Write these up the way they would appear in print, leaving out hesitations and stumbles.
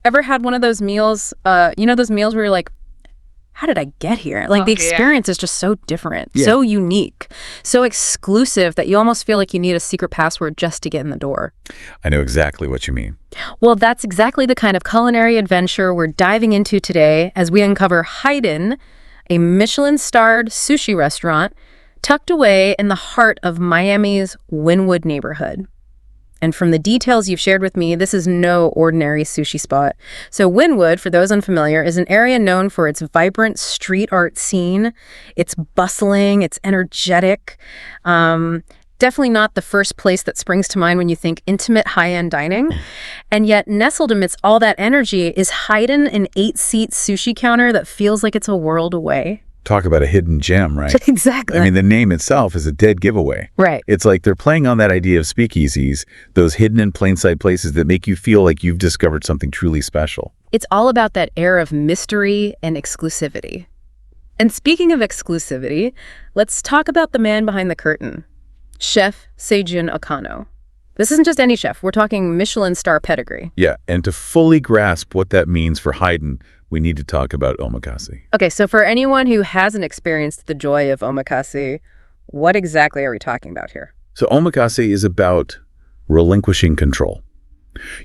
Ever had one of those meals, those meals where you're like, how did I get here? Like the experience is just so different, so unique, so exclusive that you almost feel like you need a secret password just to get in the door. I know exactly what you mean. Well, that's exactly the kind of culinary adventure we're diving into today as we uncover Hiden, a Michelin-starred sushi restaurant tucked away in the heart of Miami's Wynwood neighborhood. And from the details you've shared with me, this is no ordinary sushi spot. So Wynwood, for those unfamiliar, is an area known for its vibrant street art scene. It's bustling, it's energetic. Definitely not the first place that springs to mind when you think intimate high-end dining. And yet, nestled amidst all that energy is Hiden, an 8-seat sushi counter that feels like it's a world away. Talk about a hidden gem, right? Exactly. I mean, the name itself is a dead giveaway. Right. It's like they're playing on that idea of speakeasies, those hidden in plain sight places that make you feel like you've discovered something truly special. It's all about that air of mystery and exclusivity. And speaking of exclusivity, let's talk about the man behind the curtain, Chef Seijun Okano. This isn't just any chef. We're talking Michelin-star pedigree. Yeah, and to fully grasp what that means for Hiden, we need to talk about omakase. Okay, so for anyone who hasn't experienced the joy of omakase, what exactly are we talking about here? So omakase is about relinquishing control.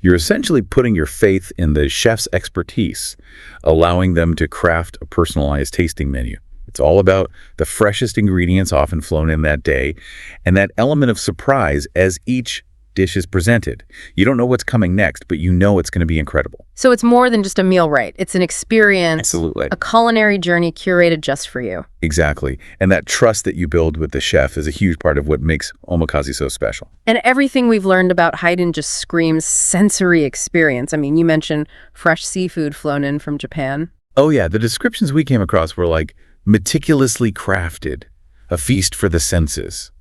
You're essentially putting your faith in the chef's expertise, allowing them to craft a personalized tasting menu. It's all about the freshest ingredients often flown in that day, and that element of surprise as each dish is presented. You don't know what's coming next, but you know it's going to be incredible. So it's more than just a meal, right? It's an experience, Absolutely. A culinary journey curated just for you. Exactly. And that trust that you build with the chef is a huge part of what makes omakase so special. And everything we've learned about Hiden just screams sensory experience. I mean, you mentioned fresh seafood flown in from Japan. Oh yeah, the descriptions we came across were like meticulously crafted, a feast for the senses.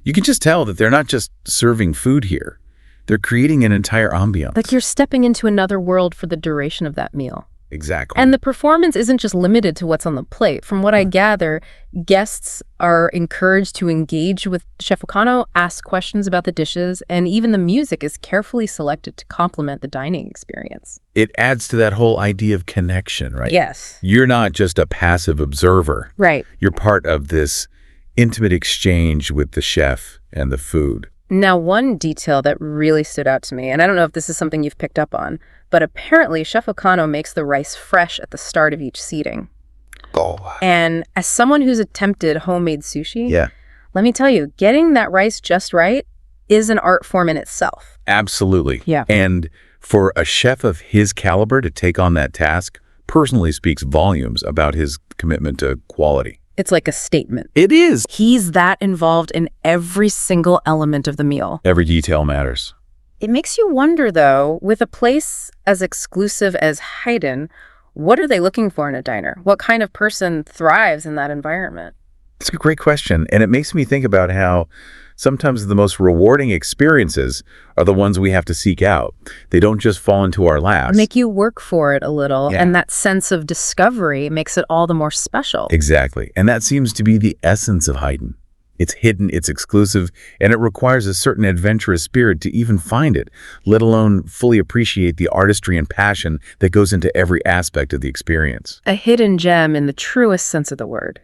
You can just tell that they're not just serving food here. They're creating an entire ambiance. Like you're stepping into another world for the duration of that meal. Exactly. And the performance isn't just limited to what's on the plate. From what I gather, guests are encouraged to engage with Chef Okano, ask questions about the dishes, and even the music is carefully selected to complement the dining experience. It adds to that whole idea of connection, right? Yes. You're not just a passive observer. Right. You're part of this intimate exchange with the chef and the food. Now, one detail that really stood out to me, and I don't know if this is something you've picked up on, but apparently Chef Okano makes the rice fresh at the start of each seating. Oh. And as someone who's attempted homemade sushi, Yeah. let me tell you, getting that rice just right is an art form in itself. Absolutely. Yeah. And for a chef of his caliber to take on that task personally speaks volumes about his commitment to quality. It's like a statement. It is. He's that involved in every single element of the meal. Every detail matters. It makes you wonder, though, with a place as exclusive as Hiden, what are they looking for in a diner? What kind of person thrives in that environment? It's a great question. And it makes me think about how sometimes the most rewarding experiences are the ones we have to seek out. They don't just fall into our laps. Make you work for it a little, Yeah. and that sense of discovery makes it all the more special. Exactly. And that seems to be the essence of Hiden. It's hidden, it's exclusive, and it requires a certain adventurous spirit to even find it, let alone fully appreciate the artistry and passion that goes into every aspect of the experience. A hidden gem in the truest sense of the word.